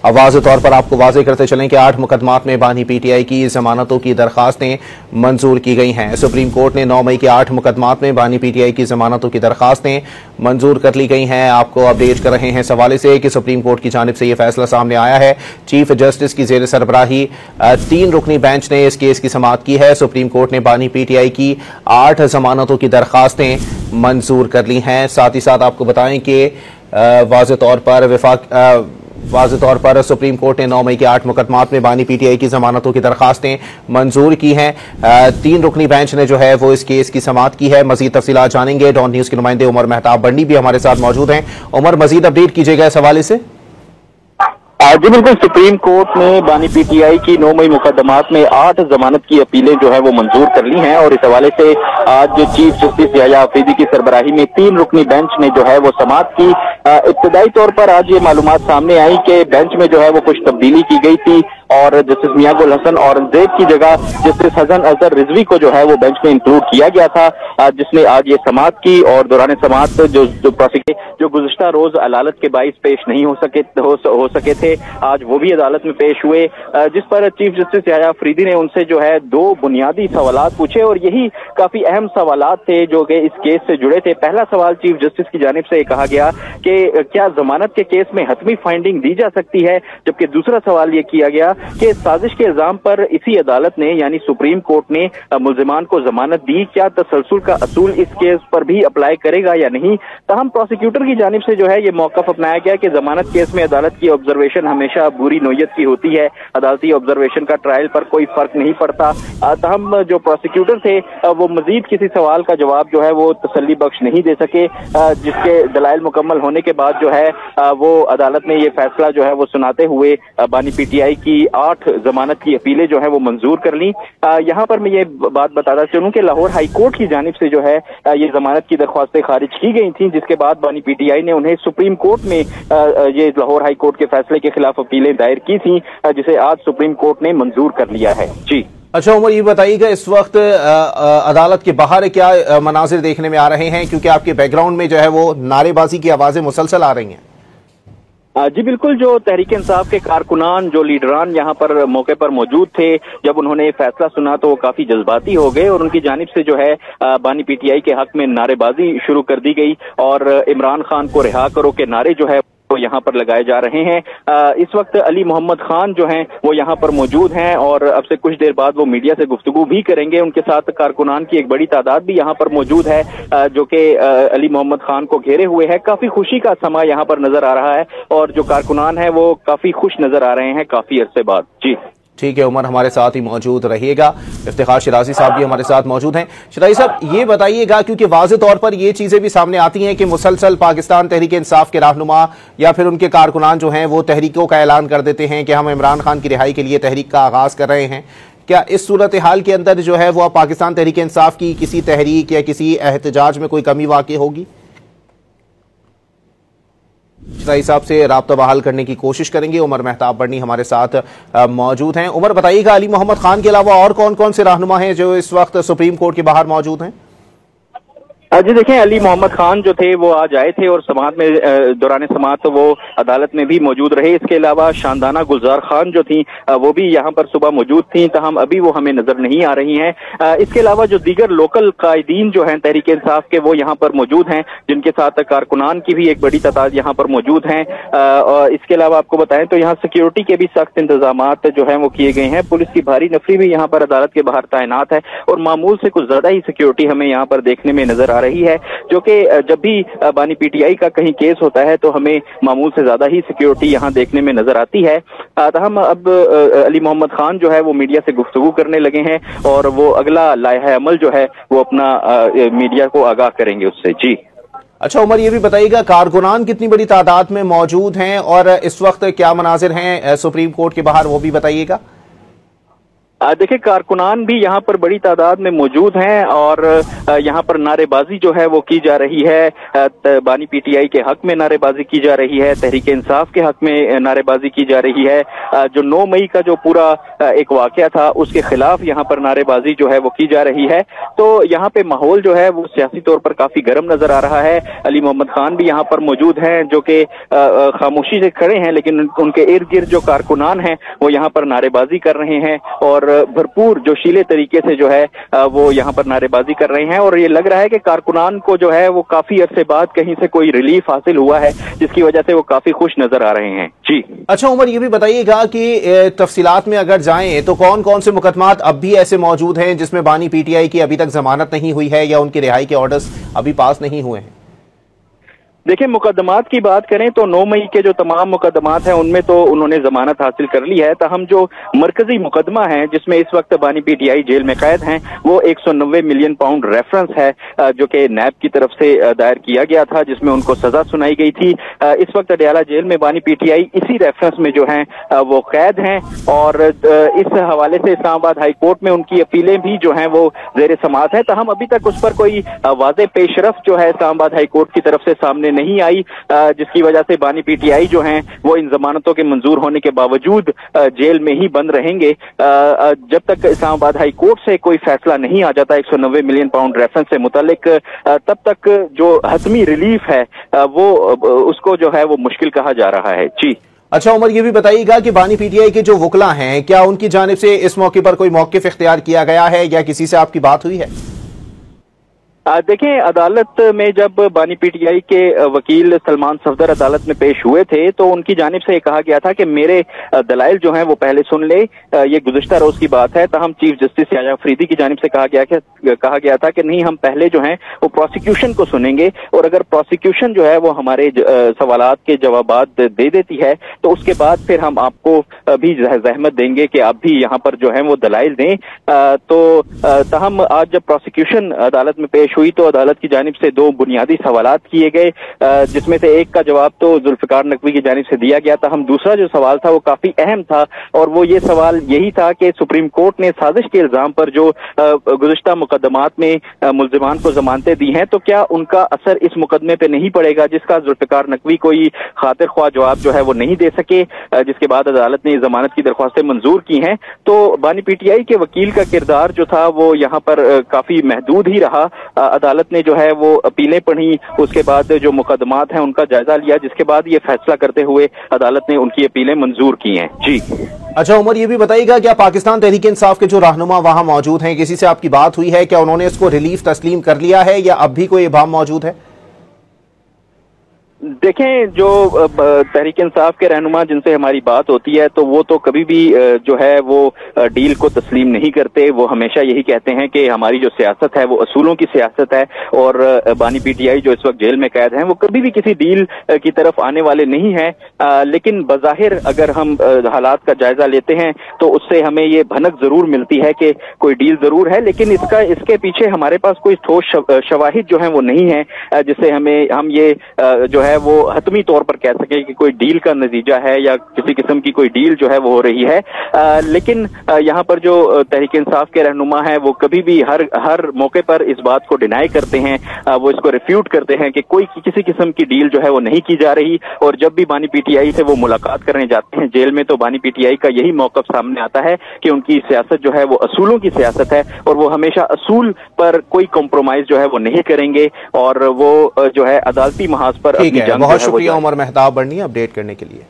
वाज़ेह तौर पर आपको वाज़ेह करते चलें कि 8 मुकदमात में बानी पीटीआई की जमानतों की दरखास्तें मंजूर की गई हैं। सुप्रीम कोर्ट ने 9 मई के 8 मुकदमात में बानी पीटीआई की जमानतों की दरखास्तें मंजूर कर ली गई हैं। आपको अपडेट कर रहे हैं इस हवाले से कि सुप्रीम कोर्ट की जानिब से यह फैसला सामने आया है। चीफ जस्टिस की जेर सरबराही 3 रुकनी बेंच ने इस केस की समाअत की है। सुप्रीम कोर्ट ने बानी पीटीआई की 8 जमानतों की दरखास्तें मंजूर कर ली हैं। साथ ही साथ आपको बताएं कि वाज़ेह तौर पर सुप्रीम कोर्ट ने 9 मई के 8 मुकदमात में बानी पीटीआई की जमानतों की दरखास्तें मंजूर की हैं। 3 रुकनी बेंच ने जो है वो इस केस की समाअत की है। मजीद तफसीलात जानेंगे। डॉन न्यूज़ के नुमाइंदे उमर मेहताब बंडी भी हमारे साथ मौजूद हैं। उमर, मजीद अपडेट कीजिएगा इस हवाले से। जी बिल्कुल, सुप्रीम कोर्ट ने बानी पीटीआई की 9 मई मुकदमात में 8 जमानत की अपीलें जो है वो मंजूर कर ली हैं और इस हवाले से आज चीफ जस्टिस याह्या अफरीदी की सरबराही में 3 रुकनी बेंच ने जो है वो समाअत की। इब्तदाई तौर पर आज ये मालूमात सामने आई कि बेंच में जो है वो कुछ तब्दीली की गई थी और जस्टिस मियां गुल हसन औरंगजेब की जगह जस्टिस हसन अजहर रिजवी को जो है वो बेंच में इंक्लूड किया गया था, जिसने आज ये समाअत की। और दौरान समाअत जो गुज़िश्ता रोज अदालत के बाइस पेश नहीं हो सके थे, आज वो भी अदालत में पेश हुए, जिस पर चीफ जस्टिस याह्या अफरीदी ने उनसे जो है 2 बुनियादी सवालात पूछे और यही काफी अहम सवालात थे जो कि इस केस से जुड़े थे। पहला सवाल चीफ जस्टिस की जानिब से कहा गया कि क्या जमानत के केस में हतमी फाइंडिंग दी जा सकती है, जबकि दूसरा सवाल ये किया गया कि साजिश के इल्जाम पर इसी अदालत ने यानी सुप्रीम कोर्ट ने मुल्जिमान को जमानत दी, क्या तसलसल का असूल इस केस पर भी अप्लाई करेगा या नहीं। तहम प्रोसिक्यूटर की जानिब से जो है ये मौकफ अपनाया गया कि जमानत केस में अदालत की ऑब्जर्वेशन हमेशा बुरी नोयत की होती है, अदालती ऑब्जर्वेशन का ट्रायल पर कोई फर्क नहीं पड़ता। तहम जो प्रोसिक्यूटर थे वो मजीद किसी सवाल का जवाब जो है वो तसल्ली बख्श नहीं दे सके, जिसके दलाइल मुकम्मल होने के बाद जो है वो अदालत ने ये फैसला जो है वो सुनाते हुए बानी पीटीआई की 8 जमानत की अपीलें जो है वो मंजूर कर ली। यहाँ पर मैं ये बात बताता चलूं कि लाहौर हाई कोर्ट की जानिब से जो है ये जमानत की दरख्वास्तें खारिज की गई थी, जिसके बाद बानी पीटीआई ने उन्हें सुप्रीम कोर्ट में ये लाहौर हाई कोर्ट के फैसले के खिलाफ अपीलें दायर की थी, जिसे आज सुप्रीम कोर्ट ने मंजूर कर लिया है। जी अच्छा उमर, ये बताइएगा इस वक्त अदालत के बाहर क्या मनाजिर देखने में आ रहे हैं, क्योंकि आपके बैकग्राउंड में जो है वो नारेबाजी की आवाजें मुसलसल आ रही हैं। जी बिल्कुल, जो तहरीक इंसाफ के कारकुनान, जो लीडरान यहाँ पर मौके पर मौजूद थे, जब उन्होंने फैसला सुना तो वो काफी जज्बाती हो गए और उनकी जानिब से जो है बानी पीटीआई के हक में नारेबाजी शुरू कर दी गई और इमरान खान को रिहा करो के नारे जो है वो यहाँ पर लगाए जा रहे हैं। इस वक्त अली मोहम्मद खान जो हैं वो यहाँ पर मौजूद हैं और अब से कुछ देर बाद वो मीडिया से गुफ्तगू भी करेंगे। उनके साथ कारकुनान की एक बड़ी तादाद भी यहाँ पर मौजूद है जो कि अली मोहम्मद खान को घेरे हुए है। काफी खुशी का समा यहाँ पर नजर आ रहा है और जो कारकुनान है वो काफी खुश नजर आ रहे हैं काफी अरसे बाद। जी ठीक है उमर, हमारे साथ ही मौजूद रहिएगा। इफ्तिखार शिराजी साहब भी हमारे साथ मौजूद हैं। शिराजी साहब, ये बताइएगा, क्योंकि वाज़ेह तौर पर ये चीज़ें भी सामने आती हैं कि मुसलसल पाकिस्तान तहरीक इंसाफ के रहनुमा या फिर उनके कारकुनान जो हैं वो तहरीकों का ऐलान कर देते हैं कि हम इमरान खान की रिहाई के लिए तहरीक का आगाज़ कर रहे हैं। क्या इस सूरत हाल के अंदर जो है वो पाकिस्तान तहरीक इंसाफ की किसी तहरीक या किसी एहतजाज में कोई कमी वाक़ई होगी? शिराजी साहब से राब्ता बहाल करने की कोशिश करेंगे। उमर मेहताब बंडी हमारे साथ मौजूद हैं। उमर, बताइएगा, अली मोहम्मद खान के अलावा और कौन कौन से रहनुमा हैं जो इस वक्त सुप्रीम कोर्ट के बाहर मौजूद हैं? जी देखें, अली मोहम्मद खान जो थे वो आज आए थे और समाअत में दौरान समाअत तो वो अदालत में भी मौजूद रहे। इसके अलावा शानदाना गुलजार खान जो थी वो भी यहाँ पर सुबह मौजूद थी, तहम अभी वो हमें नजर नहीं आ रही हैं। इसके अलावा जो दीगर लोकल कायदीन जो हैं तहरीक इंसाफ के वो यहाँ पर मौजूद हैं, जिनके साथ कारकुनान की भी एक बड़ी तादाद यहाँ पर मौजूद हैं। और इसके अलावा आपको बताएं तो यहाँ सिक्योरिटी के भी सख्त इंतजामात जो है वो किए गए हैं। पुलिस की भारी नफरी भी यहाँ पर अदालत के बाहर तैनात है और मामूल से कुछ ज्यादा ही सिक्योरिटी हमें यहाँ पर देखने में नजर आ रही है, जो कि जब भी बानी पीटीआई का कहीं केस होता है तो हमें मामूल से ज्यादा ही सिक्योरिटी यहाँ देखने में नजर आती है। हम अब अली मोहम्मद खान जो है वो मीडिया से गुफ्तगू करने लगे हैं और वो अगला लायहा अमल जो है वो अपना मीडिया को आगाह करेंगे उससे। जी अच्छा उमर, ये भी बताइएगा, कारकुनान कितनी बड़ी तादाद में मौजूद हैं और इस वक्त क्या मनाजिर हैं सुप्रीम कोर्ट के बाहर, वो भी बताइएगा। देखिए, कारकुनान भी यहाँ पर बड़ी तादाद में मौजूद हैं और यहाँ पर नारेबाजी जो है वो की जा रही है। बानी पीटीआई के हक में नारेबाजी की जा रही है, तहरीक इंसाफ के हक में नारेबाजी की जा रही है। जो 9 मई का जो पूरा एक वाकया था उसके खिलाफ यहाँ पर नारेबाजी जो है वो की जा रही है। तो यहाँ पे माहौल जो है वो सियासी तौर पर काफी गर्म नजर आ रहा है। अली मोहम्मद खान भी यहाँ पर मौजूद हैं जो कि खामोशी से खड़े हैं, लेकिन उनके इर्द गिर्द जो कारकुनान हैं वो यहाँ पर नारेबाजी कर रहे हैं और भरपूर जोशीले तरीके से जो है वो यहाँ पर नारेबाजी कर रहे हैं। और ये लग रहा है कि कारकुनान को जो है वो काफी अरसे बाद कहीं से कोई रिलीफ हासिल हुआ है, जिसकी वजह से वो काफी खुश नजर आ रहे हैं। जी अच्छा उमर, ये भी बताइएगा कि तफसीलात में अगर जाएं तो कौन कौन से मुकदमात अब भी ऐसे मौजूद हैं जिसमें बानी पीटीआई की अभी तक जमानत नहीं हुई है या उनकी रिहाई के ऑर्डर्स अभी पास नहीं हुए हैं? देखिए, मुकदमात की बात करें तो 9 मई के जो तमाम मुकदमात हैं उनमें तो उन्होंने जमानत हासिल कर ली है। ताहम जो मरकजी मुकदमा है जिसमें इस वक्त बानी पीटीआई जेल में कैद हैं वो 190 मिलियन पाउंड रेफरेंस है जो कि नैब की तरफ से दायर किया गया था, जिसमें उनको सजा सुनाई गई थी। इस वक्त अडयाला जेल में बानी पीटीआई इसी रेफरेंस में जो है वो कैद हैं और इस हवाले से इस्लामाबाद हाई कोर्ट में उनकी अपीलें भी जो हैं वो जेर समाअत है। ताहम अभी तक उस पर कोई वाज़ेह पेशरफ जो है इस्लामाबाद हाई कोर्ट की तरफ से सामने नहीं आई, जिसकी वजह से बानी पीटीआई जो हैं वो इन जमानतों के मंजूर होने के बावजूद जेल में ही बंद रहेंगे जब तक इस्लामाबाद हाई कोर्ट से कोई फैसला नहीं आ जाता 190 मिलियन पाउंड रेफरेंस से मुतालिक। तब तक जो हतमी रिलीफ है वो उसको जो है वो मुश्किल कहा जा रहा है। जी अच्छा उमर, ये भी बताइएगा कि बानी पीटीआई के जो वकला हैं क्या उनकी जानिब से इस मौके पर कोई मौक़िफ़ इख्तियार किया गया है या किसी से आपकी बात हुई है? देखें, अदालत में जब बानी पीटीआई के वकील सलमान सफदर अदालत में पेश हुए थे तो उनकी जानिब से कहा गया था कि मेरे दलाइल जो हैं वो पहले सुन ले। ये गुज़िश्ता रोज की बात है। तहम चीफ जस्टिस याह्या अफरीदी की जानिब से कहा गया था कि नहीं, हम पहले जो हैं वो प्रोसिक्यूशन को सुनेंगे और अगर प्रोसिक्यूशन जो है वो हमारे सवालात के जवाबात दे देती है तो उसके बाद फिर हम आपको भी जहमत देंगे कि आप भी यहाँ पर जो है वो दलाइल दें। तो तहम आज जब प्रोसिक्यूशन अदालत में पेश हुई तो अदालत की जानिब से 2 बुनियादी सवालात किए गए, जिसमें से एक का जवाब तो जुल्फिकार नकवी की जानिब से दिया गया था। हम दूसरा जो सवाल था वो काफी अहम था और वो ये सवाल यही था कि सुप्रीम कोर्ट ने साजिश के इल्जाम पर जो गुज़िश्ता मुकदमात में मुल्जिमान को जमानतें दी हैं तो क्या उनका असर इस मुकदमे पे नहीं पड़ेगा, जिसका जुल्फिकार नकवी कोई खातिर ख्वाह जवाब जो है वो नहीं दे सके, जिसके बाद अदालत ने जमानत की दरख्वास्तें मंजूर की हैं। तो बानी पीटीआई के वकील का किरदार जो था वो यहाँ पर काफी महदूद ही रहा। अदालत ने जो है वो अपीलें पढ़ी, उसके बाद जो मुकदमात हैं उनका जायजा लिया, जिसके बाद ये फैसला करते हुए अदालत ने उनकी अपीलें मंजूर की हैं। जी अच्छा उमर, ये भी बताइएगा क्या पाकिस्तान तहरीक इंसाफ के जो रहनुमा वहां मौजूद हैं, किसी से आपकी बात हुई है? क्या उन्होंने इसको रिलीफ तस्लीम कर लिया है या अब भी कोई इबाम मौजूद है? देखें, जो तहरीक इंसाफ के रहनुमा जिनसे हमारी बात होती है तो वो तो कभी भी जो है वो डील को तस्लीम नहीं करते। वो हमेशा यही कहते हैं कि हमारी जो सियासत है वो असूलों की सियासत है और बानी पीटीआई जो इस वक्त जेल में कैद हैं वो कभी भी किसी डील की तरफ आने वाले नहीं हैं। लेकिन बज़ाहिर अगर हम हालात का जायजा लेते हैं तो उससे हमें ये भनक जरूर मिलती है कि कोई डील जरूर है, लेकिन इसके पीछे हमारे पास कोई ठोस शवाहिद जो है वो नहीं है जिससे हम ये जो है वो हतमी तौर पर कह सके कि कोई डील का नतीजा है या किसी किस्म की कोई डील जो है वो हो रही है। लेकिन यहाँ पर जो तहरीक इंसाफ के रहनुमा है वो कभी भी हर मौके पर इस बात को डिनाई करते हैं, वो इसको रिफ्यूट करते हैं कि कोई किसी किस्म की डील जो है वो नहीं की जा रही। और जब भी बानी पीटीआई से वो मुलाकात करने जाते हैं जेल में तो बानी पीटीआई का यही मौक़िफ़ सामने आता है कि उनकी सियासत जो है वो असूलों की सियासत है और वो हमेशा असूल पर कोई कॉम्प्रोमाइज जो है वो नहीं करेंगे और वो जो है अदालती महाज पर अपनी जंग। बहुत शुक्रिया उमर मेहताब बर्नी अपडेट करने के लिए।